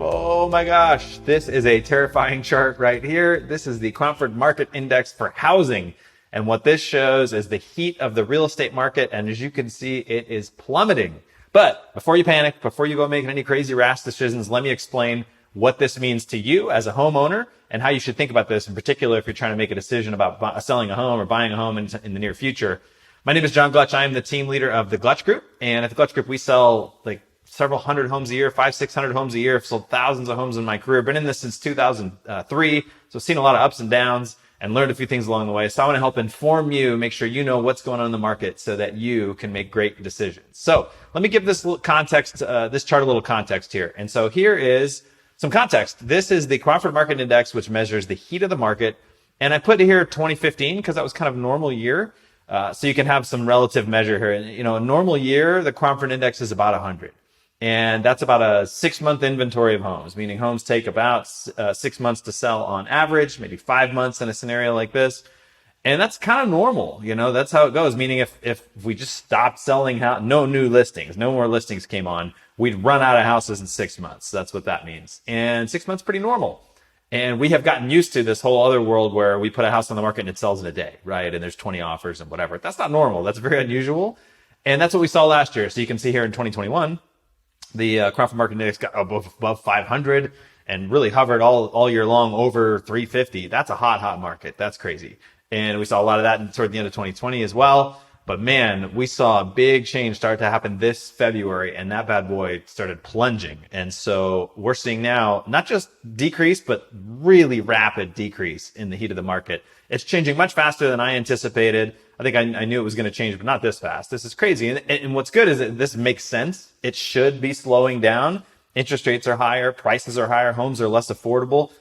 Oh my gosh, this is a terrifying chart right here. This is the Cromford Market Index for housing. And what this shows is the heat of the real estate market. And as you can see, it is plummeting. But before you panic, before you go making any crazy rash decisions, let me explain what this means to you as a homeowner and how you should think about this, in particular if you're trying to make a decision about selling a home or buying a home in the near future. My name is John Glutch. I am the team leader of the Glutch Group. And at the Glutch Group, we sell like several hundred homes a year, 500-600 homes a year. I've sold thousands of homes in my career. Been in this since 2003. So I've seen a lot of ups and downs and learned a few things along the way. So I want to help inform you, make sure you know what's going on in the market so that you can make great decisions. So let me give this context, this chart a little context here. And so here is some context. This is the Cromford Market Index, which measures the heat of the market. And I put here 2015 because that was kind of a normal year. So you can have some relative measure here. You know, a normal year, the Cromford Index is about 100. And that's about a 6-month inventory of homes, meaning homes take about 6 months to sell on average, maybe 5 months in a scenario like this. And that's kind of normal. You know, that's how it goes. Meaning if we just stopped selling, no new listings, no more listings came on, we'd run out of houses in 6 months. That's what that means. And 6 months, pretty normal. And we have gotten used to this whole other world where we put a house on the market and it sells in a day, right? And there's 20 offers and whatever. That's not normal. That's very unusual. And that's what we saw last year. So you can see here in 2021, the Cromford Market Index got above 500 and really hovered all year long over 350. That's a hot market. That's crazy. And we saw a lot of that toward the end of 2020 as well. But man, we saw a big change start to happen this February, and that bad boy started plunging. And so we're seeing now not just decrease, but really rapid decrease in the heat of the market. It's changing much faster than I anticipated. I think I knew it was going to change, but not this fast. This is crazy. And what's good is that this makes sense. It should be slowing down. Interest rates are higher. Prices are higher. Homes are less affordable.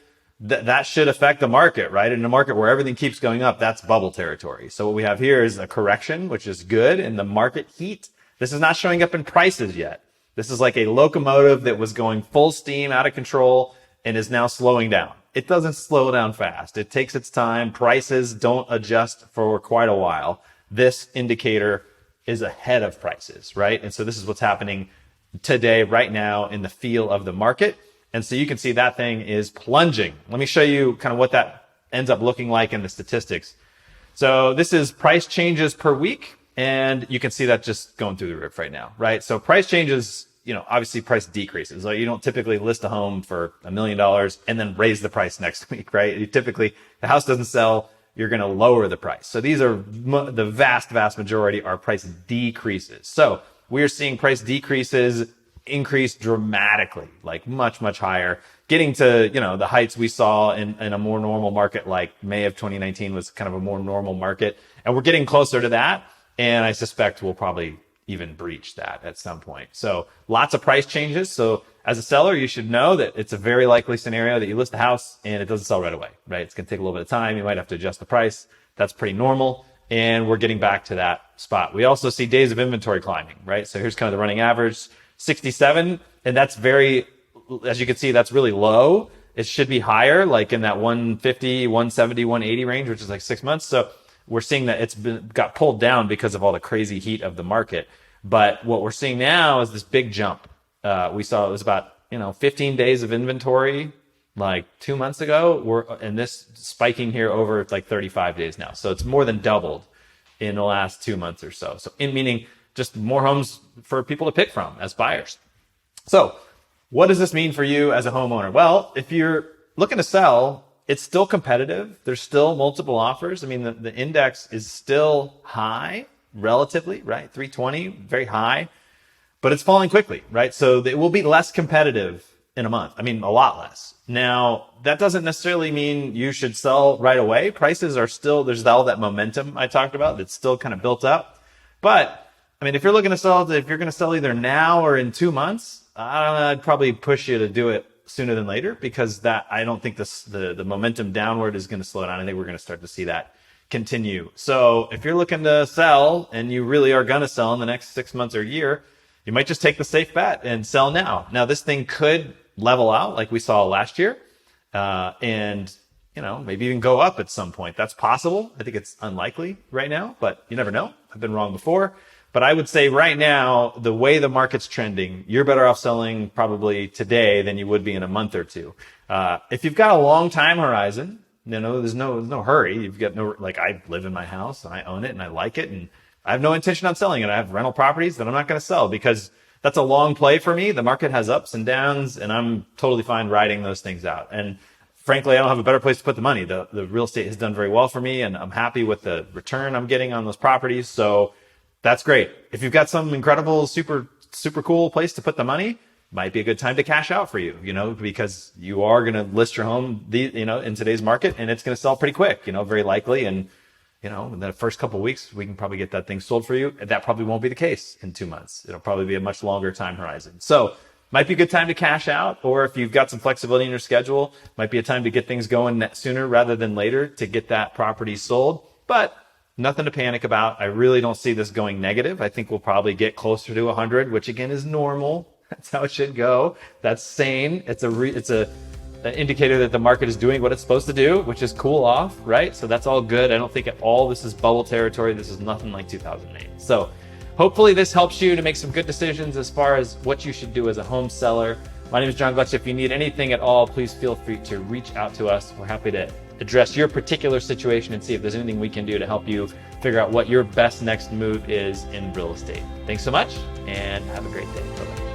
That should affect the market, right? In a market where everything keeps going up, that's bubble territory. So what we have here is a correction, which is good in the market heat. This is not showing up in prices yet. This is like a locomotive that was going full steam out of control and is now slowing down. It doesn't slow down fast. It takes its time. Prices don't adjust for quite a while. This indicator is ahead of prices, right? And so this is what's happening today, right now, in the feel of the market. And so you can see that thing is plunging. Let me show you kind of what that ends up looking like in the statistics. So this is price changes per week. And you can see that just going through the roof right now, right? So price changes, you know, obviously price decreases. Like you don't typically list a home for $1 million and then raise the price next week, right? You typically, the house doesn't sell, you're going to lower the price. So these are the vast majority are price decreases. So we are seeing price decreases increase dramatically, like much higher, getting to, you know, the heights we saw in a more normal market, like May of 2019 was kind of a more normal market. And we're getting closer to that. And I suspect we'll probably even breach that at some point. So lots of price changes. So as a seller, you should know that it's a very likely scenario that you list a house and it doesn't sell right away, right? It's going to take a little bit of time. You might have to adjust the price. That's pretty normal. And we're getting back to that spot. We also see days of inventory climbing, right? So here's kind of the running average, 67. And that's very, as you can see, that's really low. It should be higher, like in that 150, 170, 180 range, which is like 6 months. So we're seeing that it's got pulled down because of all the crazy heat of the market. But what we're seeing now is this big jump. We saw it was about, 15 days of inventory like 2 months ago. And this spiking here over like 35 days now. So it's more than doubled in the last 2 months or so. So meaning just more homes for people to pick from as buyers. So what does this mean for you as a homeowner? Well, if you're looking to sell, it's still competitive. There's still multiple offers. I mean, the index is still high relatively, right? 320, very high, but it's falling quickly, right? So it will be less competitive in a month. I mean, a lot less. Now, that doesn't necessarily mean you should sell right away. Prices are still, there's all that momentum I talked about that's still kind of built up. But I mean, if you're going to sell either now or in 2 months, I'd probably push you to do it sooner than later, because I don't think the momentum downward is going to slow down. I think we're going to start to see that continue. So if you're looking to sell and you really are going to sell in the next 6 months or a year, you might just take the safe bet and sell now. Now, this thing could level out like we saw last year, and maybe even go up at some point. That's possible. I think it's unlikely right now, but you never know. I've been wrong before. But I would say right now, the way the market's trending, you're better off selling probably today than you would be in a month or two. If you've got a long time horizon, there's no hurry. You've got no, like, I live in my house and I own it and I like it and I have no intention on selling it. I have rental properties that I'm not going to sell because that's a long play for me. The market has ups and downs and I'm totally fine riding those things out. And frankly, I don't have a better place to put the money. The real estate has done very well for me and I'm happy with the return I'm getting on those properties. So that's great. If you've got some incredible, super cool place to put the money, might be a good time to cash out for you, because you are going to list your home, in today's market and it's going to sell pretty quick, very likely. And, in the first couple of weeks, we can probably get that thing sold for you. That probably won't be the case in 2 months. It'll probably be a much longer time horizon. So might be a good time to cash out, or if you've got some flexibility in your schedule, might be a time to get things going sooner rather than later to get that property sold. But nothing to panic about. I really don't see this going negative. I think we'll probably get closer to 100, which again is normal. That's how it should go. That's sane. It's an indicator that the market is doing what it's supposed to do, which is cool off, right? So that's all good. I don't think at all this is bubble territory. This is nothing like 2008. So hopefully this helps you to make some good decisions as far as what you should do as a home seller. My name is John Gletch. If you need anything at all, please feel free to reach out to us. We're happy to address your particular situation and see if there's anything we can do to help you figure out what your best next move is in real estate. Thanks so much and have a great day. Bye-bye.